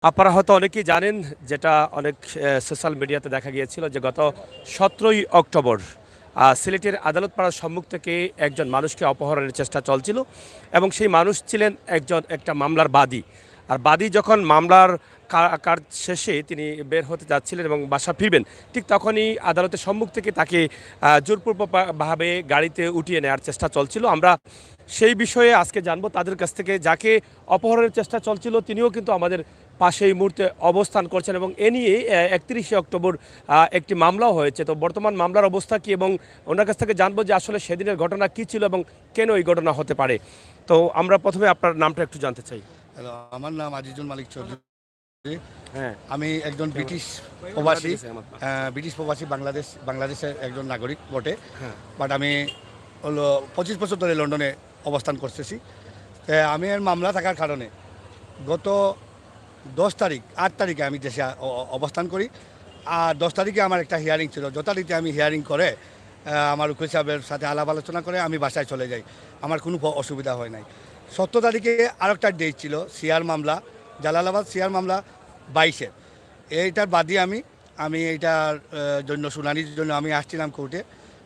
আপনারা হয়তো অনেকেই জানেন, যেটা অনেক সোশ্যাল মিডিয়াতে দেখা গিয়েছিল যে গত 17ই অক্টোবর সিলেটের আদালত পাড়ার সম্মুখ থেকে একজন মানুষকে অপহরণের চেষ্টা চলছিল এবং সেই মানুষ ছিলেন একটা মামলার বাদী। আর বাদী যখন মামলার কাজ শেষে তিনি বের হতে যাচ্ছিলেন এবং বাসা ফিরবেন, ঠিক তখনই আদালতের সম্মুখ থেকে তাকে জোরপূর্বকভাবে গাড়িতে উঠিয়ে নেওয়ার চেষ্টা চলছিল। আমরা সেই বিষয়ে আজকে জানবো তাদের কাছ থেকে। যাকে অপহরণের চেষ্টা চলছিল তিনিও কিন্তু আমাদের পাশে এই মুহূর্তে অবস্থান করছেন এবং এ নিয়ে 31শে অক্টোবর একটি মামলাও হয়েছে। তো বর্তমান মামলার অবস্থা কি, এবং ওনার কাছ থেকে জানবো যে আসলে সেদিনের ঘটনা কী ছিল এবং কেন এই ঘটনা হতে পারে। তো আমরা প্রথমে আপনার নামটা একটু জানতে চাই। হ্যালো, আমার নাম আজিজুল মালিক চৌধুরী। হ্যাঁ, আমি একজন ব্রিটিশ প্রবাসী বাংলাদেশের একজন নাগরিক বটে। হ্যাঁ, বাট আমি হলো 25 বছর ধরে লন্ডনে অবস্থান করতেছি। আমি এর মামলা থাকার কারণে গত 8 তারিখে আমি দেশে অবস্থান করি। আর 10 তারিখে আমার একটা হিয়ারিং ছিল। যথারীতি আমি হিয়ারিং করে আমার উকিল সাহেবের সাথে আলাপ আলোচনা করে আমি বাসায় চলে যাই। আমার কোনো অসুবিধা হয় নাই। 17 তারিখে আরেকটা ডেট ছিল সিআর মামলা, জালালাবাদ সিআর মামলা 22-এর। এইটার বাদী আমি এইটার জন্য শুনানির জন্য আমি আসছিলাম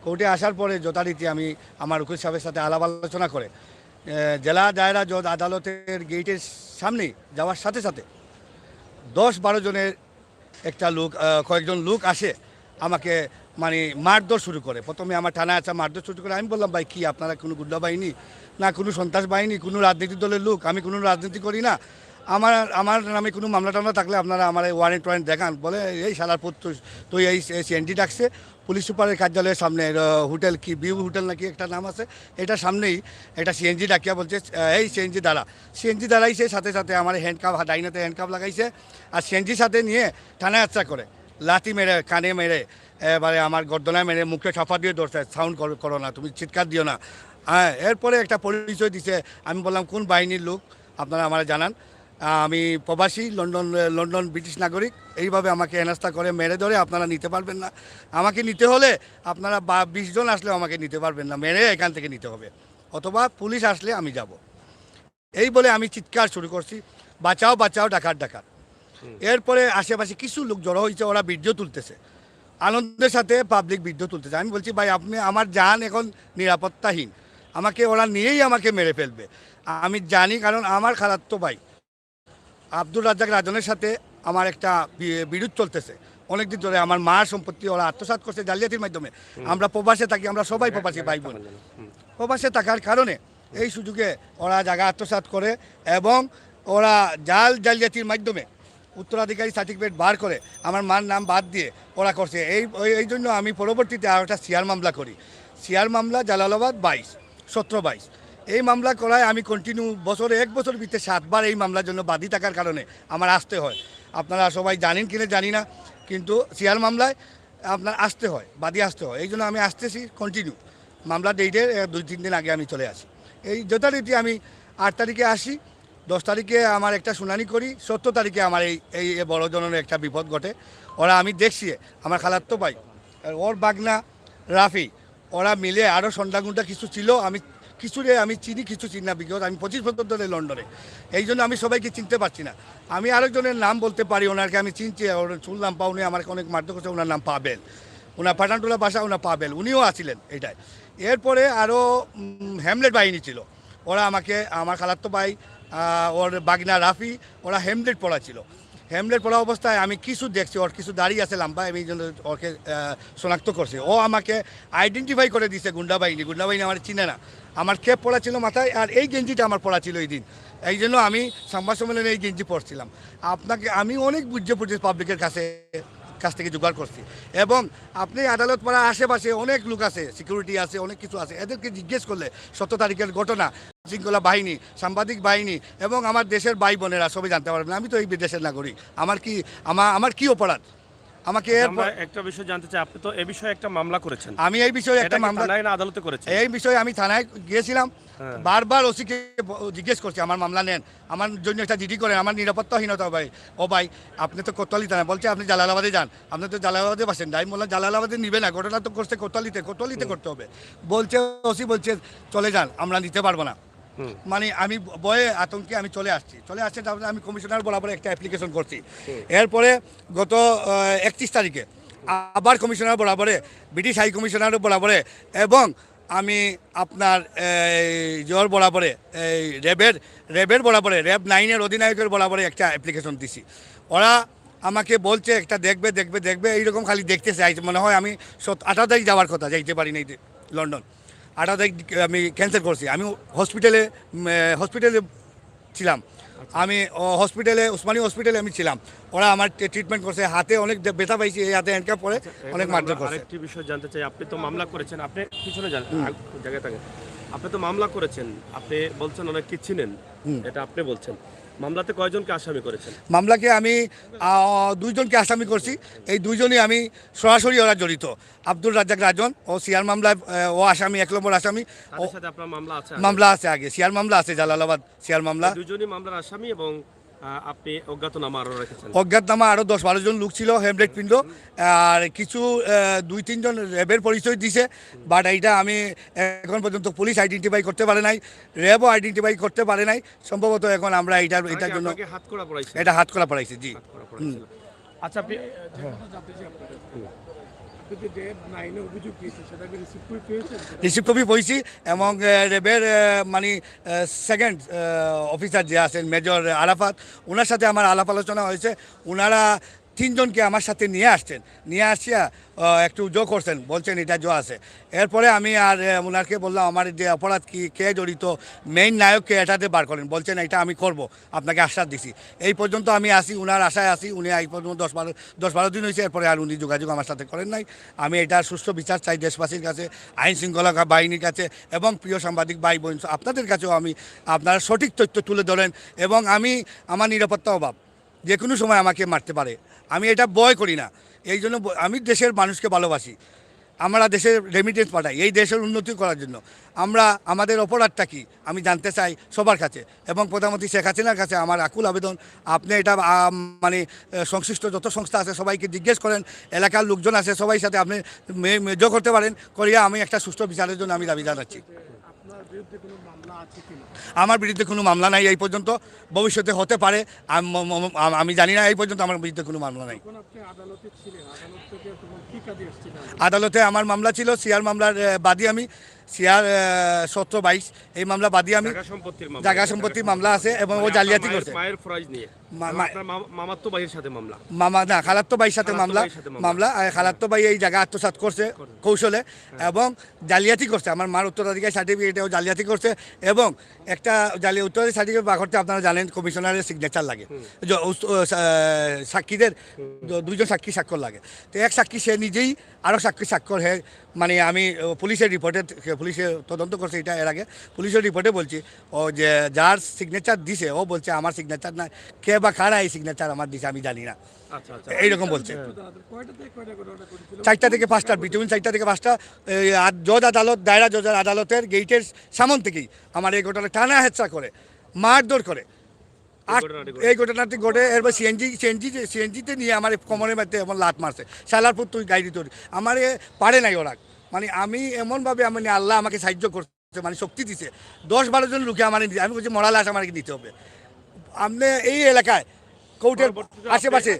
কোর্টে আসার পরে যথারীতি আমি আমার উকিল সাহেবের সাথে আলাপ আলোচনা করে জেলা দায়রা জজ আদালতের গেটের সামনে যাওয়ার সাথে সাথে 10-12 জনের কয়েকজন লোক আসে আমাকে মানে মারধর শুরু করে। প্রথমে আমার থানায় আসা মারধর শুরু করে। আমি বললাম, ভাই কি আপনারা কোনো গুন্ডা বাহিনী না কোনো সন্ত্রাস বাহিনী, কোনো রাজনৈতিক দলের লোক? আমি কোনো রাজনীতি করি না। আমার নামে কোনো মামলা টামলা থাকলে আপনারা আমার ওয়ারেন্ট দেখান। বলে এই শালার পুত তুই এই সিএনজি ডাকছে পুলিশ সুপারের কার্যালয়ের সামনে, হোটেল কি বিউ হোটেল নাকি একটা নাম আছে, এটার সামনেই একটা সিএনজি ডাকিয়া বলছে এই সিএনজি দাঁড়াইছে। সাথে সাথে আমার হ্যান্ডকাপ ডাইনাতে হ্যান্ডকাপ লাগাইছে আর সিএনজির সাথে নিয়ে থানায় যাত্রা করে লাঠি মেরে কানে মেরে এবারে আমার গর্দনায় মেরে মুখে সাফা দিয়ে ধরছে, সাউন্ড করো না, তুমি চিৎকার দিও না। হ্যাঁ, এরপরে একটা পরিচয় দিছে। আমি বললাম কোন বাহিনীর লোক আপনারা আমার জানান। আমি প্রবাসী লন্ডন ব্রিটিশ নাগরিক। এইভাবে আমাকে হেনস্থা করে মেরে ধরে আপনারা নিতে পারবেন না। আমাকে নিতে হলে আপনারা 20 জন আসলেও আমাকে নিতে পারবেন না, মেরে এখান থেকে নিতে হবে, অথবা পুলিশ আসলে আমি যাব। এই বলে আমি চিৎকার শুরু করছি, বাঁচাও বাঁচাও, ডাকাত। এরপরে আশেপাশে কিছু লোক জড়ো হয়েছে, ওরা ভিডিও তুলতেছে, আনন্দের সাথে পাবলিক ভিডিও তুলতেছে। আমি বলছি, ভাই আপনি আমার জান এখন নিরাপত্তাহীন, ওরা নিয়েই আমাকে মেরে ফেলবে। আমি জানি, কারণ আমার খালাতো ভাই আব্দুল রাজ্জাক রাজনের সাথে আমার একটা বিরোধ চলতেছে অনেকদিন ধরে। আমার মার সম্পত্তি ওরা আত্মসাৎ করছে জালিয়াতির মাধ্যমে। আমরা প্রবাসে থাকি, আমরা সবাই প্রবাসী ভাই বোন। প্রবাসে থাকার কারণে এই সুযোগে ওরা জায়গা আত্মসাৎ করে এবং ওরা জালিয়াতির মাধ্যমে উত্তরাধিকারী সার্টিফিকেট বার করে আমার মার নাম বাদ দিয়ে ওরা করছে। এই জন্য আমি পরবর্তীতে আর একটা সিআর মামলা করি। সিআর মামলা জালালাবাদ 17-22। এই মামলা করায় আমি কন্টিনিউ বছরে 1 বছর ভিতরে 7 বার এই মামলার জন্য বাদী থাকার কারণে আমার আসতে হয়। আপনারা সবাই জানেন কিনা জানি না, কিন্তু সিআর মামলায় আপনার আসতে হয়, বাদী আসতে হয়। এই জন্য আমি আসতেছি কন্টিনিউ। মামলা ডেটের 2-3 দিন আগে আমি চলে আসি। এই যথারীতি আমি 8 তারিখে আসি, 10 তারিখে আমার একটা শুনানি করি, 17 তারিখে আমার এই বড় ধরনের একটা বিপদ ঘটে। ওরা আমি দেখছি আমার খালাতো ভাই ওর বাগনা রাফি, ওরা মিলে আরও সন্ধ্যাগুন্ডা কিছু ছিল। আমি চিনি, কিছু চিনি না, বিকজ আমি 25 বছর ধরে লন্ডনে। এই জন্য আমি সবাইকে চিনতে পারছি না। আমি আরেকজনের নাম বলতে পারি, ওনাকে আমি চিনছি, ওর শুনলাম উনি আমার অনেক মারধর করছে। ওনার নাম পাবেল, ওনার পাঠানটোলা ভাষা, ওনার পাবেল, উনিও আছিলেন এটাই। এরপরে আরও হ্যামলেট বাহিনী ছিল। ওরা আমাকে, আমার খালাতো ভাই ওর বাগনা রাফি, ওরা হেমলেট পড়া ছিল। হেমলেট পড়া অবস্থায় আমি কিছু দেখছি, ওর কিছু দাঁড়িয়ে আছে লম্বা, আমি জন্য ওকে শনাক্ত করছি। ও আমাকে আইডেন্টিফাই করে দিছে গুন্ডা বাহিনী আমার চিনে না। আমার ক্যাপ পড়া ছিল মাথায়, আর এই গেঞ্জিটা আমার পড়া ছিল এই দিন। এই জন্য আমি সংবাদ সম্মেলনে এই গেঞ্জি পরছিলাম। আমি অনেক বুঝে পাবলিকের কাছ থেকে জোগাড় করছি। এবং আপনি আদালত পাড়ার আশেপাশে অনেক লোক আছে, সিকিউরিটি আছে, অনেক কিছু আছে, এদেরকে জিজ্ঞেস করলে 17 তারিখের ঘটনা, শৃঙ্খলা বাহিনী, সাংবাদিক বাহিনী এবং আমার দেশের ভাই বোনেরা সবাই জানতে পারবেন। আমি তো এই বিদেশের নাগরিক, আমার কি অপরাধ? আমাকে একটা বিষয় জানতে চাই, আপনি তো এই বিষয়ে একটা মামলা করেছেন। আমি এই বিষয়ে একটা মামলা আদালতে করেছেন। এই বিষয়ে আমি থানায় গিয়েছিলাম, বারবার ওসিকে জিজ্ঞেস করছি আমার মামলা নেন, আমার জন্য একটা জিডি করেন, আমার নিরাপত্তাহীনতা। ভাই আপনি তো কোতোয়ালি থানা, বলছে আপনি জালালাবাদে যান, আপনি তো জালালাবাদে বাসেন। আমি বললাম জালালাবাদে নিবে না, ঘটনা তো করছে কোতোয়ালিতে করতে হবে। বলছে ওসি বলছে চলে যান, আমরা নিতে পারবো না। মানে আমি ভয়ে আতঙ্কে আমি চলে আসছি তারপরে আমি কমিশনার বরাবর একটা অ্যাপ্লিকেশন করছি। এরপরে গত 31 তারিখে আবার কমিশনার বরাবরে, ব্রিটিশ হাই কমিশনার বরাবরে, এবং আমি আপনার জোর বরাবরে এই র্যাবের বরাবরে, র্যাব 9-এর অধিনায়কের বরাবরে একটা অ্যাপ্লিকেশন দিছি। ওরা আমাকে বলছে একটা দেখবে এইরকম খালি দেখতে চাই। মনে হয় আমি 18 তারিখ যাওয়ার কথা, যাইতে পারি নাই লন্ডন। 18 তারিখ আমি ক্যান্সেল করছি। আমি হসপিটালে ছিলাম। আমি হসপিটালে, উসমানী হসপিটালে আমি ছিলাম। ওরা আমার ট্রিটমেন্ট করছে, হাতে অনেক ব্যথা পাইছি, এই হাতে হ্যান্ডকাপ পরে অনেক মারধর করছে। আরেকটি বিষয় জানতে চাই, আপনি তো মামলা করেছেন, আপনি পিছনে যান জায়গায় থাকেন, আপনি তো মামলা করেছেন, আপনি বলছেন অনেক কিছু ছিলেন, এটা আপনি বলছেন। মামলাতে কয়জনকে আসামি করেছেন? মামলাকে আমি 2 জনকে আসামি করছি। এই 2 জনই আমি সরাসরি ওরা জড়িত। আব্দুল রাজ্জাক রাজন ও সিয়ার মামলায় ও আসামি, 1 নম্বর আসামি। তাদের সাথে আপনার মামলা আছে? মামলা আছে, আগে সিয়ার মামলা আছে, জালালাবাদ সিয়ার মামলা। 2 জনই মামলার আসামি, এবং আপনি অজ্ঞাতনামা আরও রেখেছেন? অজ্ঞাতনামা আরও 10-12 জন লোক ছিল, হেমলেট পিণ্ড, আর কিছু 2-3 জন র্যাবের পরিচয় দিছে। বাট এইটা আমি এখন পর্যন্ত পুলিশ আইডেন্টিফাই করতে পারে নাই, র্যাবও আইডেন্টিফাই করতে পারে নাই। সম্ভবত এখন আমরা এটার জন্য এটা হাত করা পড়াইছে। জি। আচ্ছা, আপনি রিসিভ কপি পড়ছি, এবং র্যাবের মানে সেকেন্ড অফিসার যে আছেন মেজর আরাফাত, ওনার সাথে আমার আলাপ আলোচনা হয়েছে। ওনারা 3 জনকে আমার সাথে নিয়ে আসিয়া একটু জো করছেন, বলছেন এটা জো আছে। এরপরে আমি আর ওনাকে বললাম আমার যে অপরাধ কি, কে জড়িত, মেইন নায়ককে এটাতে বার করেন। বলছেন এটা আমি করব, আপনাকে আশ্বাস দিছি। এই পর্যন্ত আমি আসি, ওনার আশায় আসি। উনি এই পর্যন্ত 10-12 দিন হয়েছে, এরপরে আর উনি যোগাযোগ আমার সাথে করেন নাই। আমি এটার সুষ্ঠু বিচার চাই দেশবাসীর কাছে, আইন শৃঙ্খলা বাহিনীর কাছে, এবং প্রিয় সাংবাদিক ভাই বোন আপনাদের কাছেও আমি আপনারা সঠিক তথ্য তুলে ধরেন। এবং আমার নিরাপত্তা অভাব, যে কোনো সময় আমাকে মারতে পারে, আমি এটা ভয় করি না। এই জন্য আমি দেশের মানুষকে ভালোবাসি। আমরা দেশের রেমিটেন্স পাঠাই এই দেশের উন্নতি করার জন্য। আমাদের অপরাধটা কি আমি জানতে চাই সবার কাছে, এবং প্রধানমন্ত্রী শেখ হাসিনার কাছে আমার আকুল আবেদন, আপনি এটা মানে সংশ্লিষ্ট যত সংস্থা আছে সবাইকে জিজ্ঞেস করেন, এলাকার লোকজন আছে সবাই সাথে আপনি মেজ করতে পারেন, করিয়া আমি একটা সুষ্ঠু বিচারের জন্য আমি দাবি জানাচ্ছি। আমার বিরুদ্ধে কোনো মামলা নাই এই পর্যন্ত, ভবিষ্যতে হতে পারে, আমি জানি না। এই পর্যন্ত আমার বিরুদ্ধে কোনো মামলা নাই। আদালতে আমার মামলা ছিল, সিয়ার মামলার বাদী আমি, সিয়ার 17-22 এই মামলা বাদী আমি। জায়গা সম্পত্তির মামলা আছে, এবং ও জালিয়াতি করছে। মামাতো ভাইয়ের সাথে মামলা, খালাত্তো ভাইয়ের সাথে মামলা খালাত্তো ভাই এই জায়গা আত্মসাৎ করছে কৌশলে, এবং জালিয়াতি করছে। আমার মার উত্তরাধিকার সার্টিফিকেটেও জালিয়াতি করছে, এবং একটা উত্তরাধিকার সার্টিফিকেট বা করতে আপনারা জানেন কমিশনারের সিগনেচার লাগে, সাক্ষীদের 2 জন সাক্ষী স্বাক্ষর লাগে। তো এক সাক্ষী সে নিজেই আরও সাক্ষী স্বাক্ষর হয়ে, মানে আমি পুলিশে তদন্ত করছে এটা এর আগে, পুলিশের রিপোর্টে বলছি ও যে যার সিগনেচার দিছে ও বলছে আমার সিগনেচার না, কে বা কারা এই সিগনেচার আমার দিছে আমি জানি না, এইরকম বলছে। 4টা থেকে 5টা, বিটুইন 4টা থেকে 5টা জজ আদালত, দায়রা জজের আদালতের গেটের সামন থেকেই আমার এই ঘটনা টানা হেঁচড়া করে, মারধর করে। আর এই ঘটনাটি ঘটে, এরপর সিএনজিতে নিয়ে আমার কোমরের মধ্যে এমন লাত মারছে, সালারপুর তুই গাড়ি তোর, আমার পারে নাই ওরা। মানে আমি এমনভাবে আল্লাহ আমাকে সাহায্য করছে, মানে শক্তি দিছে। 10-12 জন লোকে আমার, আমি বলছি মরা লাশ আমাকে দিতে হবে। আপনি এই এলাকায় কোর্টের আশেপাশে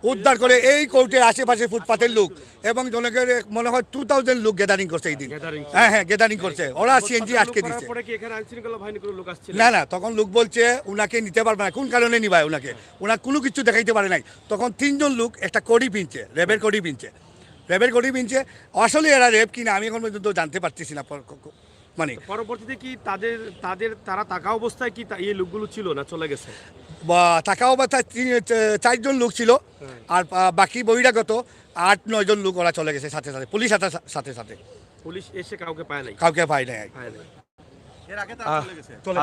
উদ্ধার করে, এই কোর্টের আশেপাশে ফুটপাতের লোক এবং জনগণের মনে হয় 2000 লোক গ্যাদারিং করছে এই দিন। হ্যাঁ গ্যাদারিং করছে, ওরা সিএনজি আটকে দিচ্ছে। না তখন লোক বলছে উনাকে নিতে পারবে না, কোন কারণে নিবায় ওনাকে, ওনার কোনো কিছু দেখাইতে পারে নাই। তখন 3 জন লোক একটা কোডি পিনছে, র্যাবের কোডি পিনছে। আসলে এরা র্যাব কিনা আমি এখন পর্যন্ত জানতে পারতেছি না। মানে পরবর্তীতে কি তারা থাকা অবস্থায় কি এই লোকগুলো ছিল না চলে গেছে? থাকা অবস্থায় 4 জন লোক ছিল, আর বাকি বহিরাগত 8-9 জন লোক ওরা চলে গেছে সাথে সাথে, পুলিশ সাথে। পুলিশ এসে কাউকে পায় নাই।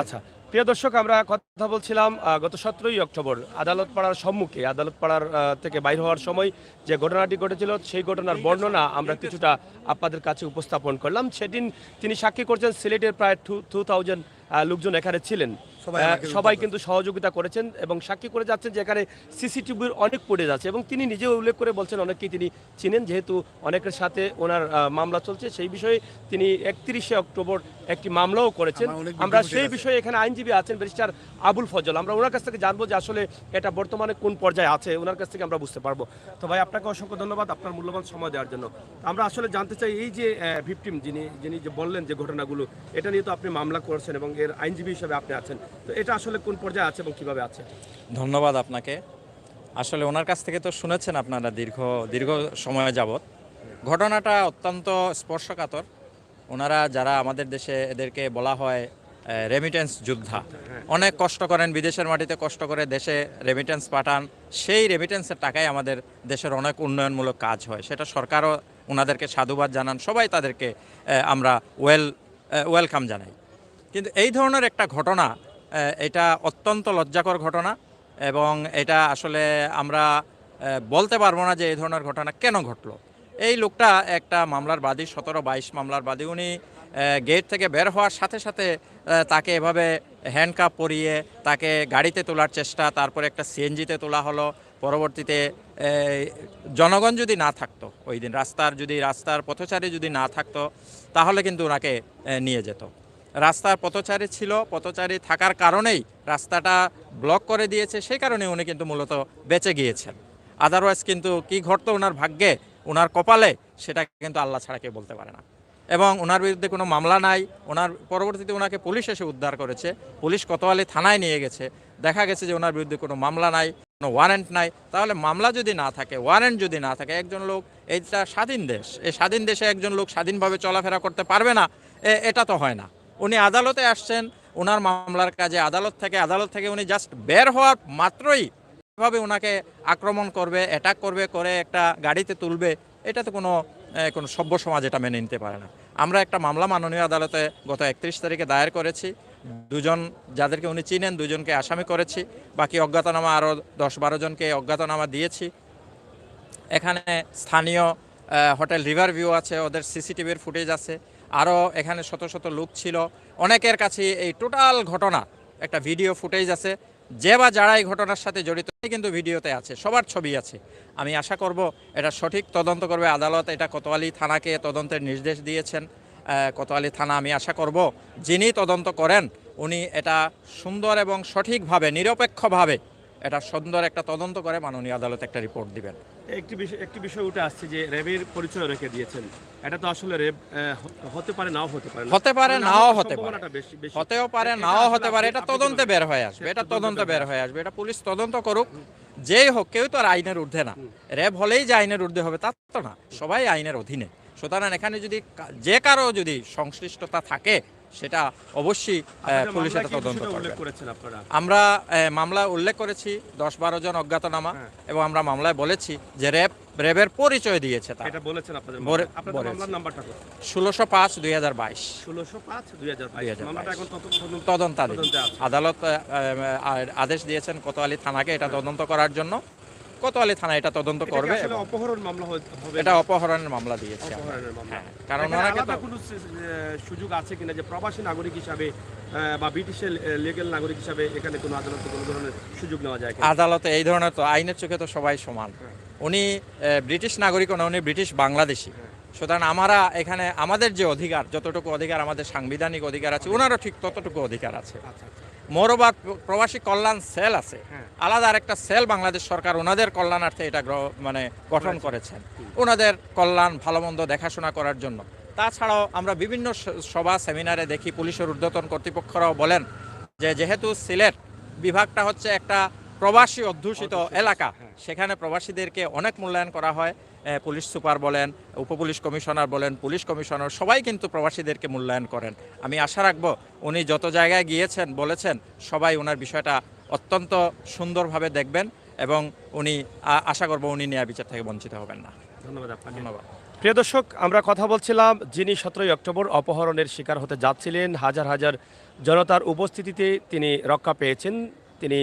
আচ্ছা প্রিয় দর্শক, আমরা কথা বলছিলাম গত 17ই অক্টোবর আদালত পাড়ার সম্মুখে, আদালত পাড়ার থেকে বাইর হওয়ার সময় যে ঘটনাটি ঘটেছিল সেই ঘটনার বর্ণনা আমরা কিছুটা আপনাদের কাছে উপস্থাপন করলাম। সেদিন তিনি সাক্ষী করছেন সিলেটের প্রায় 2000 লোকজন এখানে ছিলেন, সবাই কিন্তু সহযোগিতা করেছেন এবং সাক্ষী করে যাচ্ছেন যে এখানে সিসিটিভির অনেক ফুটেজ আছে এবং তিনি নিজেও উল্লেখ করে বলছেন অনেককেই তিনি চিনেন, যেহেতু অনেকের সাথে ওনার মামলা চলছে সেই বিষয়ে তিনি 31শে অক্টোবর একটি মামলাও করেছেন। আমরা সেই বিষয়ে এখানে আইনজীবী আছেন ব্যারিস্টার আবুল ফজল, আমরা ওনার কাছ থেকে জানবো যে আসলে এটা বর্তমানে কোন পর্যায়ে আছে, ওনার কাছ থেকে আমরা বুঝতে পারবো। তো ভাই আপনাকে অসংখ্য ধন্যবাদ আপনার মূল্যবান সময় দেওয়ার জন্য। আমরা আসলে জানতে চাই এই যে ভিকটিম যিনি যে বললেন যে ঘটনাগুলো, এটা নিয়ে তো আপনি মামলা করেছেন এবং এর আইনজীবী হিসেবে আপনি আছেন, তো এটা আসলে কোন পর্যায়ে আছে এবং কিভাবে আছে? ধন্যবাদ আপনাকে। আসলে ওনার কাছ থেকে তো শুনেছেন আপনারা দীর্ঘ সময় যাবৎ। ঘটনাটা অত্যন্ত স্পর্শকাতর। ওনারা যারা আমাদের দেশে এদেরকে বলা হয় রেমিটেন্স যোদ্ধা, অনেক কষ্ট করেন, বিদেশের মাটিতে কষ্ট করে দেশে রেমিটেন্স পাঠান, সেই রেমিটেন্সের টাকায় আমাদের দেশের অনেক উন্নয়নমূলক কাজ হয়, সেটা সরকারও ওনাদেরকে সাধুবাদ জানান, সবাই তাদেরকে আমরা ওয়েলকাম জানাই। কিন্তু এই ধরনের একটা ঘটনা, এটা অত্যন্ত লজ্জাকর ঘটনা এবং এটা আসলে আমরা বলতে পারবো না যে এই ধরনের ঘটনা কেন ঘটলো। এই লোকটা একটা মামলার বাদী, 17-22 মামলার বাদী। উনি গেট থেকে বের হওয়ার সাথে সাথে তাকে এভাবে হ্যান্ডকাপ পরিয়ে তাকে গাড়িতে তোলার চেষ্টা, তারপরে একটা সিএনজিতে তোলা হলো। পরবর্তীতে জনগণ যদি না থাকতো ওই দিন, রাস্তার পথচারী যদি না থাকতো তাহলে কিন্তু ওনাকে নিয়ে যেত। রাস্তার পথচারী ছিল, পথচারী থাকার কারণেই রাস্তাটা ব্লক করে দিয়েছে, সেই কারণে উনি কিন্তু মূলত বেঁচে গিয়েছেন। আদারওয়াইজ কিন্তু কি ঘটতো ওনার ভাগ্যে, ওনার কপালে, সেটা কিন্তু আল্লাহ ছাড়া কেউ বলতে পারে না। এবং ওনার বিরুদ্ধে কোনো মামলা নাই। ওনার পরবর্তীতে ওনাকে পুলিশ এসে উদ্ধার করেছে, পুলিশ কোতোয়ালি থানায় নিয়ে গেছে, দেখা গেছে যে ওনার বিরুদ্ধে কোনো মামলা নাই, কোনো ওয়ারেন্ট নাই। তাহলে মামলা যদি না থাকে, ওয়ারেন্ট যদি না থাকে, একজন লোক, এইটা স্বাধীন দেশ, এই স্বাধীন দেশে একজন লোক স্বাধীনভাবে চলাফেরা করতে পারবে না, এটা তো হয় না। উনি আদালতে আসছেন ওনার মামলার কাজে, আদালত থেকে উনি জাস্ট বের হওয়ার মাত্রই এভাবে ওনাকে আক্রমণ করবে, অ্যাটাক করবে, করে একটা গাড়িতে তুলবে, এটা তো কোনো সভ্য সমাজ এটা মেনে নিতে পারে না। আমরা একটা মামলা মাননীয় আদালতে গত 31 তারিখে দায়ের করেছি। দুজন যাদেরকে উনি চিনেন, দুজনকে আসামি করেছি, বাকি অজ্ঞাতনামা আরও 10-12 জনকে অজ্ঞাতনামা দিয়েছি। এখানে স্থানীয় হোটেল রিভার ভিউ আছে, ওদের সিসিটিভির ফুটেজ আছে, আরও এখানে শত শত লোক ছিল, অনেকের কাছে এই টোটাল ঘটনা একটা ভিডিও ফুটেজ আছে। যে বা যারা এই ঘটনার সাথে জড়িত কিন্তু ভিডিওতে আছে, সবার ছবি আছে। আমি আশা করব এটা সঠিক তদন্ত করবে আদালত। এটা কোতোয়ালি থানাকে তদন্তের নির্দেশ দিয়েছেন। কোতোয়ালি থানা, আমি আশা করব যিনি তদন্ত করেন উনি এটা সুন্দর এবং সঠিকভাবে, নিরপেক্ষভাবে এটা সুন্দর একটা তদন্ত করে মাননীয় আদালত একটা রিপোর্ট দিবেন। একটি বিষয় উঠে আসছে যে র্যাবের পরিচয় রেখে দিয়েছেন, এটা তো আসলে র্যাব হতে পারে, নাও হতে পারে, হতে পারে নাও হতে পারে, হতেও পারে নাও হতে পারে। এটা তদন্তে বের হয়ে আসবে, এটা পুলিশ তদন্ত করুক, যেই হোক, কেউ তো আর আইনের ঊর্ধ্বে না। র্যাব হলেই যে আইনের ঊর্ধ্বে হবে তা তো না, সবাই আইনের অধীনে। সুতরাং এখানে যদি যে কারো যদি সংশ্লিষ্টতা থাকে সেটা অবশ্যই পুলিশ এটা তদন্ত করবে। আমরা মামলায় উল্লেখ করেছি 10-12 জন অজ্ঞাতনামা, এবং আমরা মামলায় বলেছি যে র্যাবের পরিচয় দিয়েছে। এটা বলেছেন আপনাদের মামলার নাম্বারটা 1605/2022 মামলাটা এখন তদন্তাধীন। আদালত আদেশ দিয়েছেন কোতোয়ালি থানাকে এটা তদন্ত করার জন্য। কোতোয়ালি থানা এটা তদন্ত করবে। অপহরণ মামলা হবে, এটা অপহরণের মামলা দিয়েছে। কারণ ওনাকে তো কোনো সুযোগ আছে কিনা যে প্রবাসী নাগরিক হিসাবে বা ব্রিটিশের লিগ্যাল নাগরিক হিসাবে এখানে কোনো আদালতে কোনো ধরনের সুযোগ নেওয়া যায়? আদালতে এই ধরনের তো আইনের চোখে তো সবাই সমান। উনি ব্রিটিশ নাগরিক না, উনি ব্রিটিশ বাংলাদেশি। সুতরাং আমরা এখানে আমাদের যে অধিকার, যতটুকু অধিকার আমাদের সাংবিধানিক অধিকার আছে, ওনারও ঠিক ততটুকু অধিকার আছে। মোরওভার প্রবাসী কল্যাণ সেল আছে, আলাদা আরেকটা সেল বাংলাদেশ সরকার ওনাদের কল্যাণার্থে এটা গঠন করেছেন, ওনাদের কল্যাণ ভালো মন্দ দেখাশোনা করার জন্য। তাছাড়াও আমরা বিভিন্ন সভা সেমিনারে দেখি পুলিশের ঊর্ধ্বতন কর্তৃপক্ষরাও বলেন যে যেহেতু সিলেট বিভাগটা হচ্ছে একটা প্রবাসী অধ্যুষিত এলাকা, সেখানে প্রবাসীদেরকে অনেক মূল্যায়ন করা হয়। পুলিশ সুপার বলেন, উপপুলিশ কমিশনার বলেন, পুলিশ কমিশনার, সবাই কিন্তু প্রবাসীদেরকে মূল্যায়ন করেন। আমি আশা রাখবো উনি যত জায়গায় গিয়েছেন বলেছেন, সবাই ওনার বিষয়টা অত্যন্ত সুন্দরভাবে দেখবেন এবং উনি আশা করবো উনি ন্যায় বিচার থেকে বঞ্চিত হবেন না। ধন্যবাদ আপনাকে। ধন্যবাদ। প্রিয় দর্শক, আমরা কথা বলছিলাম যিনি 17 অক্টোবর অপহরণের শিকার হতে যাচ্ছিলেন, হাজার হাজার জনতার উপস্থিতিতে তিনি রক্ষা পেয়েছেন। তিনি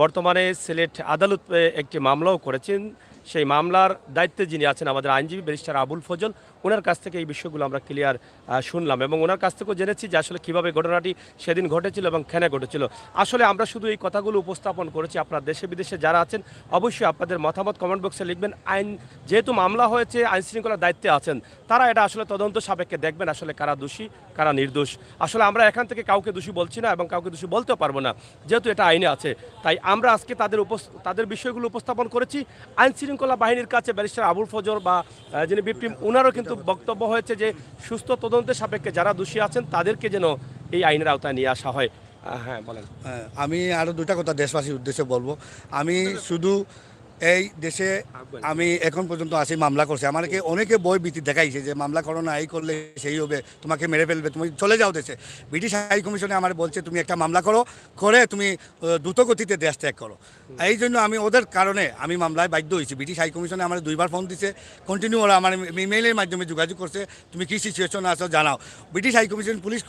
বর্তমানে সিলেট আদালতে একটি মামলাও করেছেন। সেই মামলার দায়িত্বে যিনি আছেন আমাদের আইনজীবী ব্যারিস্টার আবুল ফজল, ওনার কাছ থেকে এই বিষয়গুলো আমরা ক্লিয়ার শুনলাম এবং ওনার কাছ থেকেও জেনেছি যে আসলে কীভাবে ঘটনাটি সেদিন ঘটেছিল এবং কেন ঘটেছিল। আসলে আমরা শুধু এই কথাগুলো উপস্থাপন করেছি। আপনারা দেশে বিদেশে যারা আছেন অবশ্যই আপনাদের মতামত কমেন্ট বক্সে লিখবেন। আইন যেহেতু মামলা হয়েছে, আইন শৃঙ্খলার দায়িত্বে আছেন, তারা এটা আসলে তদন্ত সাপেক্ষে দেখবেন আসলে কারা দোষী কারা নির্দোষ। আসলে আমরা এখান থেকে কাউকে দোষী বলছি না এবং কাউকে দোষী বলতেও পারবো না, যেহেতু এটা আইনে আছে। তাই আমরা আজকে তাদের বিষয়গুলো উপস্থাপন করেছি। আইন শৃঙ্খলা বাহিনীর কাছে ব্যারিস্টার আবুল ফজর বা যিনি ভিকটিম, ওনারও কিন্তু বক্তব্য হয়েছে যে সুস্থ তদন্তের সাপেক্ষে যারা দোষী আছেন তাদেরকে যেন এই আইনের আওতায় নিয়ে আসা হয়। হ্যাঁ বলেন। আমি আরও দুটা কথা দেশবাসীর উদ্দেশ্যে বলবো। আমি শুধু এই দেশে আমি এখন পর্যন্ত আসি মামলা করছে, আমাকে অনেকে বই ভীতি দেখাইছে যে মামলা করো না, এই করলে সেই হবে, তোমাকে মেরে ফেলবে, তুমি চলে যাও দেশে। ব্রিটিশ হাই কমিশনে আমার বলছে তুমি একটা মামলা করো, করে তুমি দ্রুত গতিতে দেশ ত্যাগ করো। এই জন্য আমি ওদের কারণে আমি মামলায় বাধ্য হয়েছি। ব্রিটিশ হাই কমিশনে আমার 2বার ফোন দিছে, কন্টিনিউ ওরা আমার ইমেইলের মাধ্যমে যোগাযোগ করছে, তুমি কী সিচুয়েশন আছো জানাও। ব্রিটিশ হাই কমিশন পুলিশ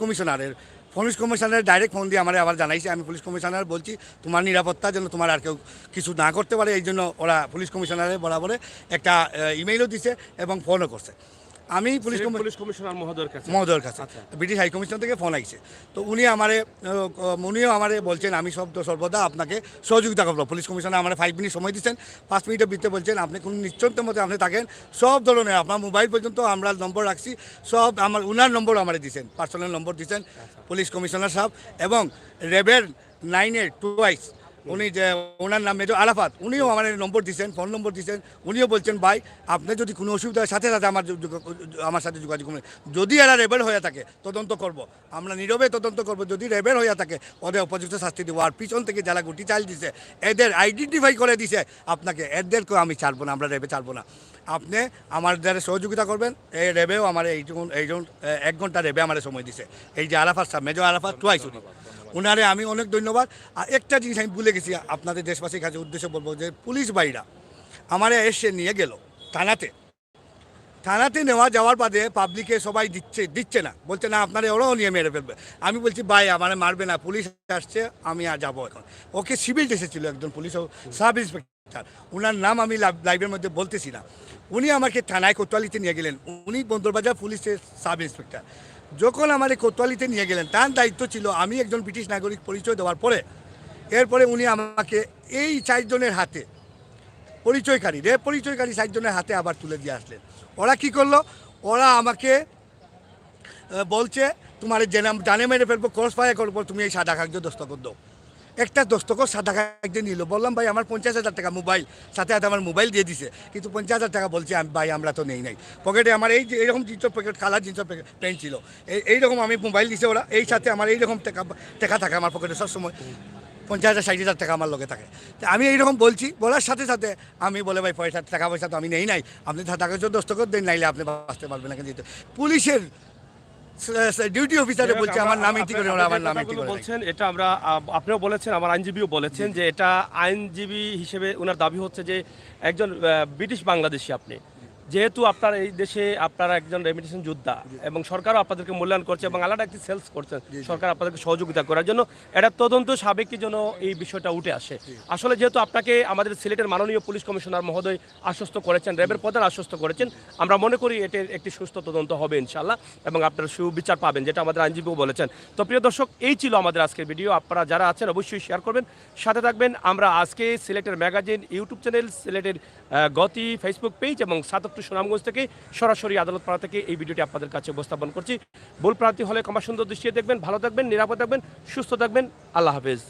কমিশনারের ডাইরেক্ট ফোন দিয়ে আমার আবার জানাইছে। আমি পুলিশ কমিশনার বলছি তোমার নিরাপত্তা যেন তোমার আর কেউ কিছু না করতে পারে, এই জন্য ওরা পুলিশ কমিশনারের বরাবরে একটা ইমেইলও দিছে এবং ফোনও করছে। আমি পুলিশ কমিশনার মহোদয়ের কাছে ব্রিটিশ হাই কমিশন থেকে ফোন আইছে। তো উনিও আমারে বলছেন আমি সর্বদা আপনাকে সহযোগিতা করবো। পুলিশ কমিশনার আমার 5 মিনিট সময় দিচ্ছেন, 5 মিনিটের ভিতরে বলছেন আপনি কোনো নিশ্চিন্তের মধ্যে আপনি থাকেন, সব ধরনের আপনার মোবাইল পর্যন্ত আমরা নম্বর রাখছি, সব উনার নম্বর আমার দিচ্ছেন, পার্সোনাল নম্বর দিচ্ছেন পুলিশ কমিশনার সাহেব। এবং র্যাবের 9-এর টুয়াইস উনি যে ওনার নাম মেজর আরাফাত, উনিও আমার নম্বর দিচ্ছেন, ফোন নম্বর দিচ্ছেন। উনিও বলছেন ভাই আপনার যদি কোনো অসুবিধা হয় সাথে সাথে আমার সাথে যোগাযোগ করবেন। যদি এরা রেবেল হয়ে থাকে তদন্ত করব, আমরা নীরবে তদন্ত করব। যদি রেবেল হয়ে থাকে ওদের উপযুক্ত শাস্তি দেবো। আর পিছন থেকে যারা গুটি চাল দিছে, এদের আইডেন্টিফাই করে দিছে আপনাকে, এদেরকেও আমি ছাড়বো না, আমরা রেবে ছাড়বো না। আপনি আমাদের সহযোগিতা করবেন। এই রেবেও আমার এইজন 1 ঘন্টা রেবে আমার সময় দিছে। এই যে আরাফাত সাহেব, মেজর আরাফাত টুয়াইস, উনারে আমি অনেক ধন্যবাদ। আর একটা জিনিস আমি ভুলে গেছি আপনাদের দেশবাসীর কাছে উদ্দেশ্য বলবো যে পুলিশ ভাইরা আমারে এসে নিয়ে গেল থানাতে নেওয়া যাওয়ার বাদে পাবলিকে সবাই দিচ্ছে না, বলছে না আপনারা ওরাও নিয়ে মেরে ফেলবে। আমি বলছি ভাই আমারে মারবে না, পুলিশ আসছে, আমি আর যাবো এখন। ওকে সিভিল ড্রেসে ছিল একজন পুলিশ সাব ইন্সপেক্টর, ওনার নাম আমি লাইভের মধ্যে বলতেছি না। উনি আমাকে থানায় কোতোয়ালিতে নিয়ে গেলেন। উনি বন্দরবাজার পুলিশের সাব ইন্সপেক্টর। যখন আমার কোতোয়ালিতে নিয়ে গেলেন, তার দায়িত্ব ছিল আমি একজন ব্রিটিশ নাগরিক পরিচয় দেওয়ার পরে এরপরে উনি আমাকে এই 4 জনের হাতে পরিচয়কারী 4 জনের হাতে আবার তুলে দিয়ে আসলেন। ওরা কি করলো, ওরা আমাকে বলছে তোমার জানে মেরে ফেলবো, ক্রস ফায়ার করবো, তুমি এই সাদা কাগজ দস্তখত দাও। একটা দস্তখত সাদা কাগজে নিল। বললাম ভাই আমার 50,000 টাকা মোবাইল, সাথে সাথে আমার মোবাইল দিয়ে দিছে, কিন্তু 50,000 টাকা বলছে আমি ভাই আমরা তো নেই নাই। পকেটে আমার এই যে এইরকম জিনিসের প্যাকেট, কালার জিনিসের প্যান্ট ছিল, এইরকম আমি মোবাইল দিছে ওরা, এই সাথে আমার এইরকম টাকা থাকে আমার পকেটে সবসময়, 50,000-60,000 টাকা আমার লগে থাকে। তো আমি এইরকম বলছি, বলার সাথে সাথে আমি বলে ভাই টাকা পয়সা তো আমি নেই নাই, আপনি টাকা দস্তখত দেন, নাইলে আপনি বাঁচতে পারবেন না। কিন্তু পুলিশের ডিউটি অফিসারে বলছে আমার নাম এন্ট্রি করে, আমার নাম এন্ট্রি করে বলছেন। এটা আমরা আপনিও বলেছেন, আমার আইনজীবীও বলেছেন যে এটা আইনজীবী হিসেবে ওনার দাবি হচ্ছে যে একজন ব্রিটিশ বাংলাদেশি আপনি, যেহেতু আপনার এই দেশে আপনারা একজন রেমিটেশন যোদ্ধা এবং সরকারও আপনাদেরকে মূল্যায়ন করছে এবং আলাদা একটি সেলস করছেন সরকার আপনাদেরকে সহযোগিতা করার জন্য, এটা তদন্ত সাবেকি জন্য এই বিষয়টা উঠে আসে। আসলে যেহেতু আপনাকে আমাদের সিলেটের মাননীয় পুলিশ কমিশনার মহোদয় আশ্বস্ত করেছেন, র্যাবের প্রধান আশ্বস্ত করেছেন, আমরা মনে করি এটির একটি সুস্থ তদন্ত হবে ইনশাল্লাহ এবং আপনারা সুবিচার পাবেন, যেটা আমাদের আইনজীবীও বলেছেন। তো প্রিয় দর্শক, এই ছিল আমাদের আজকের ভিডিও। আপনারা যারা আছেন অবশ্যই শেয়ার করবেন, সাথে থাকবেন। আমরা আজকে সিলেটের ম্যাগাজিন ইউটিউব চ্যানেল, সিলেটের গতি ফেসবুক পেজ এবং সুনামগঞ্জ থেকে সরাসরি আদালতপাড়া থেকে এই ভিডিওটি আপনাদের কাছে উপস্থাপন করছি। ভুল প্রার্থী হলে ক্ষমা সুন্দর দৃষ্টিতে দেখবেন। ভালো থাকবেন, নিরাপদ থাকবেন, সুস্থ থাকবেন। আল্লাহ হাফেজ।